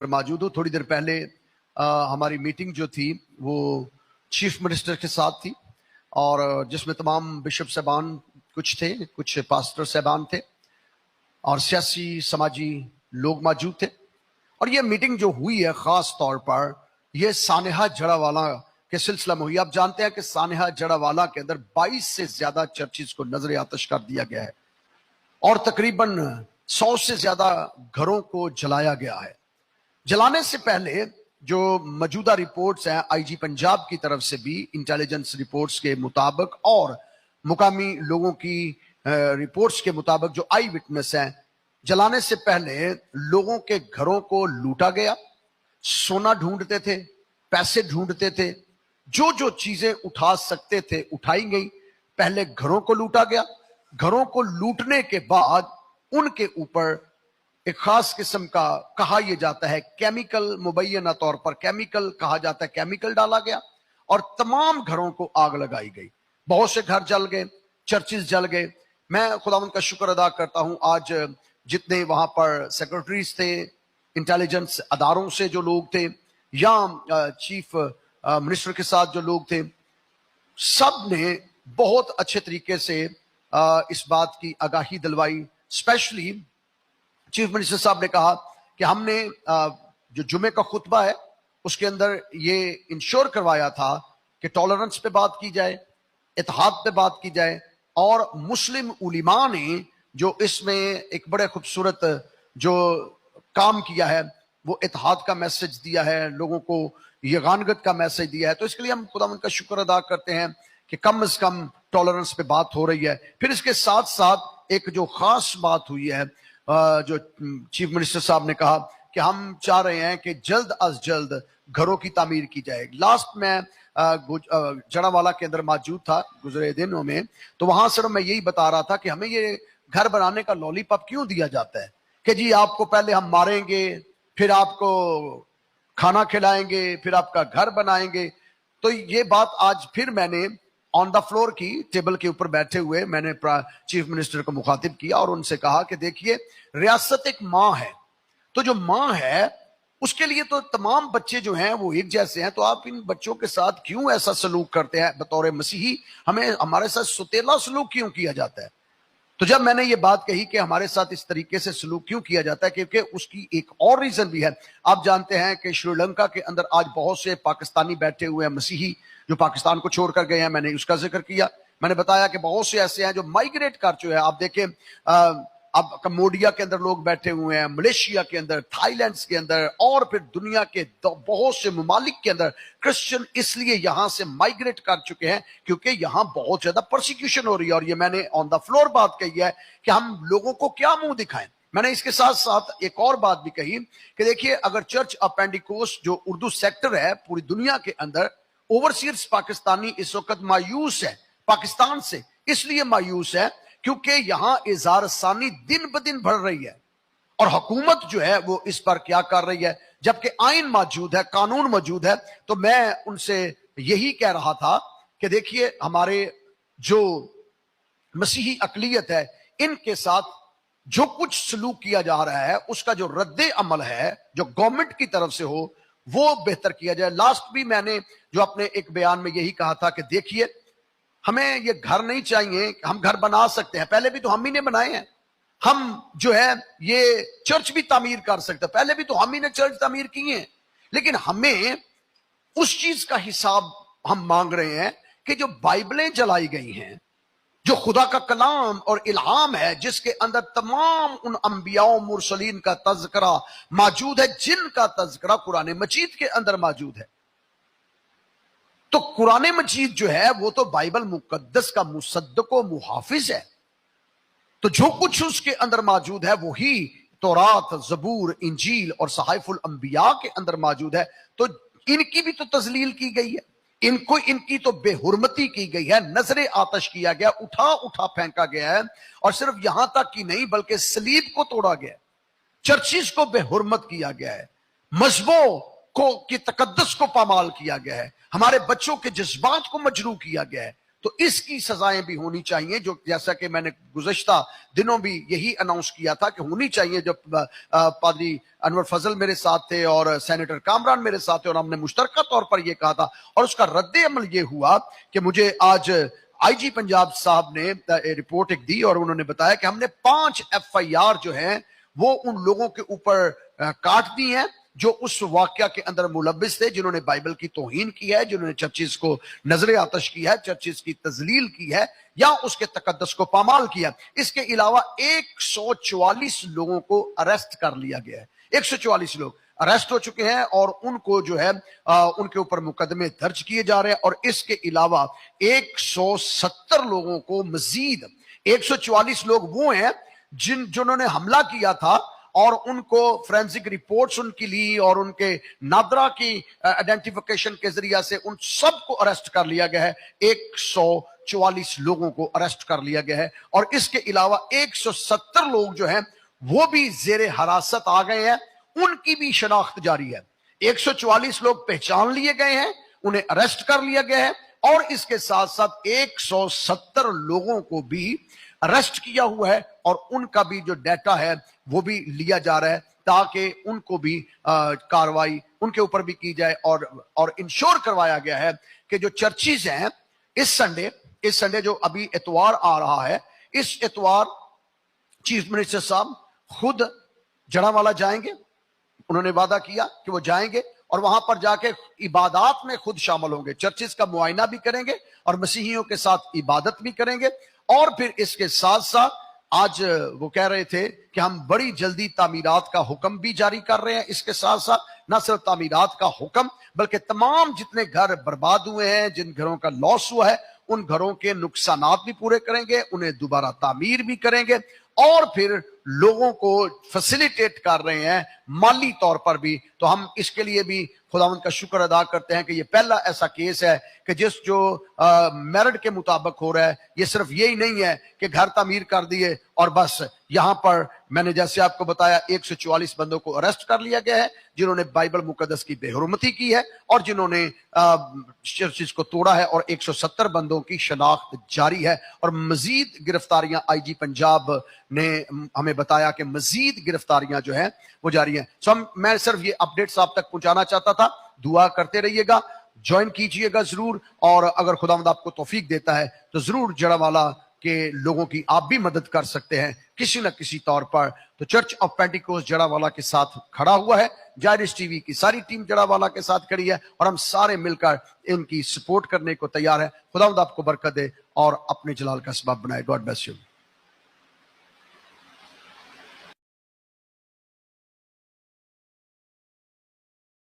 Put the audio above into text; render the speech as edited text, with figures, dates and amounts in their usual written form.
موجود ہوں. تھوڑی دیر پہلے ہماری میٹنگ جو تھی وہ چیف منسٹر کے ساتھ تھی اور جس میں تمام بشپ صاحبان کچھ تھے, کچھ پاسٹر صاحبان تھے اور سیاسی سماجی لوگ موجود تھے. اور یہ میٹنگ جو ہوئی ہے خاص طور پر یہ سانحہ جڑا والا کے سلسلہ میں ہوئی. آپ جانتے ہیں کہ سانحہ جڑا والا کے اندر 22 سے زیادہ چرچز کو نظر آتش کر دیا گیا ہے اور تقریباً 100 سے زیادہ گھروں کو جلایا گیا ہے. جلانے سے پہلے جو موجودہ رپورٹس ہیں آئی جی پنجاب کی طرف سے بھی انٹیلیجنس رپورٹس کے مطابق اور مقامی لوگوں کی رپورٹس کے مطابق جو آئی وٹنس ہیں, جلانے سے پہلے لوگوں کے گھروں کو لوٹا گیا, سونا ڈھونڈتے تھے, پیسے ڈھونڈتے تھے, جو چیزیں اٹھا سکتے تھے اٹھائی گئی. پہلے گھروں کو لوٹا گیا, گھروں کو لوٹنے کے بعد ان کے اوپر ایک خاص قسم کا کہا یہ جاتا ہے کیمیکل, مبینہ طور پر کیمیکل کہا جاتا ہے, کیمیکل ڈالا گیا اور تمام گھروں کو آگ لگائی گئی. بہت سے گھر جل گئے, چرچز جل گئے. میں خداوند کا شکر ادا کرتا ہوں آج جتنے وہاں پر سیکرٹریز تھے, انٹیلیجنس اداروں سے جو لوگ تھے یا چیف منسٹر کے ساتھ جو لوگ تھے, سب نے بہت اچھے طریقے سے اس بات کی آگاہی دلوائی. اسپیشلی چیف منسٹر صاحب نے کہا کہ ہم نے جو جمعے کا خطبہ ہے اس کے اندر یہ انشور کروایا تھا کہ ٹالرنس پہ بات کی جائے, اتحاد پہ بات کی جائے, اور مسلم علماء نے جو اس میں ایک بڑے خوبصورت جو کام کیا ہے وہ اتحاد کا میسج دیا ہے, لوگوں کو یگانگت کا میسج دیا ہے. تو اس کے لیے ہم خداوند کا شکر ادا کرتے ہیں کہ کم از کم ٹالرنس پہ بات ہو رہی ہے. پھر اس کے ساتھ ساتھ ایک جو خاص بات ہوئی ہے, جو چیف منسٹر صاحب نے کہا کہ ہم چاہ رہے ہیں کہ جلد از جلد گھروں کی تعمیر کی جائے. لاسٹ میں جڑا والا کے اندر موجود تھا گزرے دنوں میں, تو وہاں صرف میں یہی بتا رہا تھا کہ ہمیں یہ گھر بنانے کا لولی پاپ کیوں دیا جاتا ہے کہ جی آپ کو پہلے ہم ماریں گے, پھر آپ کو کھانا کھلائیں گے, پھر آپ کا گھر بنائیں گے. تو یہ بات آج پھر میں نے آن دا فلور کی ٹیبل کے اوپر بیٹھے ہوئے میں نے چیف منسٹر کو مخاطب کیا اور ان سے کہا کہ دیکھیے ریاست ایک ماں ہے, تو جو ماں ہے اس کے لیے تو تمام بچے جو ہیں وہ ایک جیسے ہیں, تو آپ ان بچوں کے ساتھ کیوں ایسا سلوک کرتے ہیں؟ بطور مسیحی ہمیں ہمارے ساتھ ستیلا سلوک کیوں کیا جاتا ہے؟ تو جب میں نے یہ بات کہی کہ ہمارے ساتھ اس طریقے سے سلوک کیوں کیا جاتا ہے, کیونکہ اس کی ایک اور ریزن بھی ہے. آپ جانتے ہیں کہ شری لنکا کے اندر آج بہت سے پاکستانی بیٹھے ہوئے ہیں, مسیحی جو پاکستان کو چھوڑ کر گئے ہیں. میں نے اس کا ذکر کیا, میں نے بتایا کہ بہت سے ایسے ہیں جو مائگریٹ کر چکے ہیں. آپ دیکھیں اب کمبوڈیا کے اندر لوگ بیٹھے ہوئے ہیں, ملیشیا کے اندر, تھائی لینڈ کے اندر, اور پھر دنیا کے بہت سے ممالک کے اندر کرسچن اس لیے یہاں سے مائگریٹ کر چکے ہیں کیونکہ یہاں بہت زیادہ پرسیکیوشن ہو رہی ہے. اور یہ میں نے آن دا فلور بات کہی ہے کہ ہم لوگوں کو کیا منہ دکھائیں. میں نے اس کے ساتھ ساتھ ایک اور بات بھی کہی کہ دیکھیے اگر چرچ آف پینٹیکوسٹ جو اردو سیکٹر ہے پوری دنیا کے اندر, اوورسیئرز پاکستانی اس وقت مایوس ہے پاکستان سے. اس لیے مایوس ہے کیونکہ یہاں اظہار ثانی دن بدن بڑھ رہی ہے اور حکومت جو ہے وہ اس پر کیا کر رہی ہے, جبکہ آئین موجود ہے, قانون موجود ہے. تو میں ان سے یہی کہہ رہا تھا کہ دیکھیے ہمارے جو مسیحی اقلیت ہے ان کے ساتھ جو کچھ سلوک کیا جا رہا ہے اس کا جو رد عمل ہے جو گورنمنٹ کی طرف سے ہو وہ بہتر کیا جائے. لاسٹ بھی میں نے جو اپنے ایک بیان میں یہی کہا تھا کہ دیکھیے ہمیں یہ گھر نہیں چاہیے, ہم گھر بنا سکتے ہیں, پہلے بھی تو ہم ہی نے بنائے ہیں. ہم جو ہے یہ چرچ بھی تعمیر کر سکتے ہیں, پہلے بھی تو ہم ہی نے چرچ تعمیر کی ہیں. لیکن ہمیں اس چیز کا حساب ہم مانگ رہے ہیں کہ جو بائبلیں جلائی گئی ہیں, جو خدا کا کلام اور الہام ہے جس کے اندر تمام ان انبیاء و مرسلین کا تذکرہ موجود ہے, جن کا تذکرہ قرآن مجید کے اندر موجود ہے. تو قرآن مجید جو ہے وہ تو بائبل مقدس کا مصدق و محافظ ہے. تو جو کچھ اس کے اندر موجود ہے وہی تورات, زبور, انجیل اور صحائف الانبیاء کے اندر موجود ہے. تو ان کی بھی تو تذلیل کی گئی ہے, ان کی تو بے حرمتی کی گئی ہے, نظر آتش کیا گیا, اٹھا پھینکا گیا ہے. اور صرف یہاں تک کی نہیں بلکہ صلیب کو توڑا گیا, چرچز کو بے حرمت کیا گیا ہے, مذہبوں کی تقدس کو پامال کیا گیا ہے, ہمارے بچوں کے جذبات کو مجروح کیا گیا ہے. تو اس کی سزائیں بھی ہونی چاہیے, جو جیسا کہ میں نے گزشتہ دنوں بھی یہی اناؤنس کیا تھا کہ ہونی چاہیے. جب پادری انور فضل میرے ساتھ تھے اور سینیٹر کامران میرے ساتھ تھے, اور ہم نے مشترکہ طور پر یہ کہا تھا, اور اس کا رد عمل یہ ہوا کہ مجھے آج آئی جی پنجاب صاحب نے رپورٹ ایک دی اور انہوں نے بتایا کہ ہم نے 5 FIR جو ہیں وہ ان لوگوں کے اوپر کاٹ دی ہیں جو اس واقعہ کے اندر ملبس تھے, جنہوں نے بائبل کی توہین کی ہے, جنہوں نے چرچز کو نظر آتش کی ہے, چرچز کی تذلیل کی ہے یا اس کے تقدس کو پامال کیا. اس کے علاوہ 144 لوگوں کو اریسٹ کر لیا گیا ہے. 144 لوگ اریسٹ ہو چکے ہیں اور ان کو جو ہے ان کے اوپر مقدمے درج کیے جا رہے ہیں. اور اس کے علاوہ 170 لوگوں کو مزید 144 لوگ وہ ہیں جنہوں نے حملہ کیا تھا اور ان کو فرینسک رپورٹس ان کی لی اور ان کے نادرا کی آئیڈینٹیفیکیشن کے ذریعہ سے ان سب کو اریسٹ کر لیا گیا ہے. 144 لوگوں کو اریسٹ کر لیا گیا ہے. اور اس کے علاوہ 170 لوگ جو ہیں وہ بھی زیر حراست آ گئے ہیں, ان کی بھی شناخت جاری ہے. 144 لوگ پہچان لیے گئے ہیں, انہیں اریسٹ کر لیا گیا ہے, اور اس کے ساتھ ساتھ 170 لوگوں کو بھی اریسٹ کیا ہوا ہے اور ان کا بھی جو ڈیٹا ہے وہ بھی لیا جا رہا ہے تاکہ ان کو بھی کاروائی ان کے اوپر بھی کی جائے. اور انشور کروایا گیا ہے کہ جو چرچز ہیں اس سنڈے جو ابھی اتوار آ رہا ہے, اس اتوار چیف منسٹر صاحب خود جڑاوالا جائیں گے. انہوں نے وعدہ کیا کہ وہ جائیں گے اور وہاں پر جا کے عبادات میں خود شامل ہوں گے, چرچز کا معائنہ بھی کریں گے اور مسیحیوں کے ساتھ عبادت بھی کریں گے. اور پھر اس کے ساتھ ساتھ آج وہ کہہ رہے تھے کہ ہم بڑی جلدی تعمیرات کا حکم بھی جاری کر رہے ہیں. اس کے ساتھ ساتھ نہ صرف تعمیرات کا حکم بلکہ تمام جتنے گھر برباد ہوئے ہیں, جن گھروں کا لاس ہوا ہے, ان گھروں کے نقصانات بھی پورے کریں گے, انہیں دوبارہ تعمیر بھی کریں گے, اور پھر لوگوں کو فیسیلیٹیٹ کر رہے ہیں مالی طور پر بھی. تو ہم اس کے لیے بھی خداوند کا شکر ادا کرتے ہیں کہ یہ پہلا ایسا کیس ہے کہ جو میرٹ کے مطابق ہو رہا ہے. یہ صرف یہی نہیں ہے کہ گھر تعمیر کر دیے اور بس. یہاں پر میں نے جیسے آپ کو بتایا 144 بندوں کو اریسٹ کر لیا گیا ہے جنہوں نے بائبل مقدس کی بے حرمتی کی ہے اور جنہوں نے چرچز کو توڑا ہے, اور 170 بندوں کی شناخت جاری ہے. اور مزید گرفتاریاں آئی جی پنجاب نے ہمیں بتایا کہ مزید گرفتاریاں جو ہیں وہ جاری ہیں. میں صرف یہ اپڈیٹس آپ تک پہنچانا چاہتا تھا. دعا کرتے رہیے گا, جوائن کیجئے گا ضرور, اور اگر خداوند آپ کو توفیق دیتا ہے تو ضرور جڑاوالا کے لوگوں کی آپ بھی مدد کر سکتے ہیں کسی نہ کسی طور پر. تو چرچ آف پینٹیکوسٹ جڑاوالا کے ساتھ کھڑا ہوا ہے, جائرس ٹی وی کی ساری ٹیم جڑاوالا کے ساتھ کھڑی ہے, اور ہم سارے مل کر ان کی سپورٹ کرنے کو تیار ہے. خداوند آپ کو برکت دے اور اپنے جلال کا سبب بنائے. God bless you.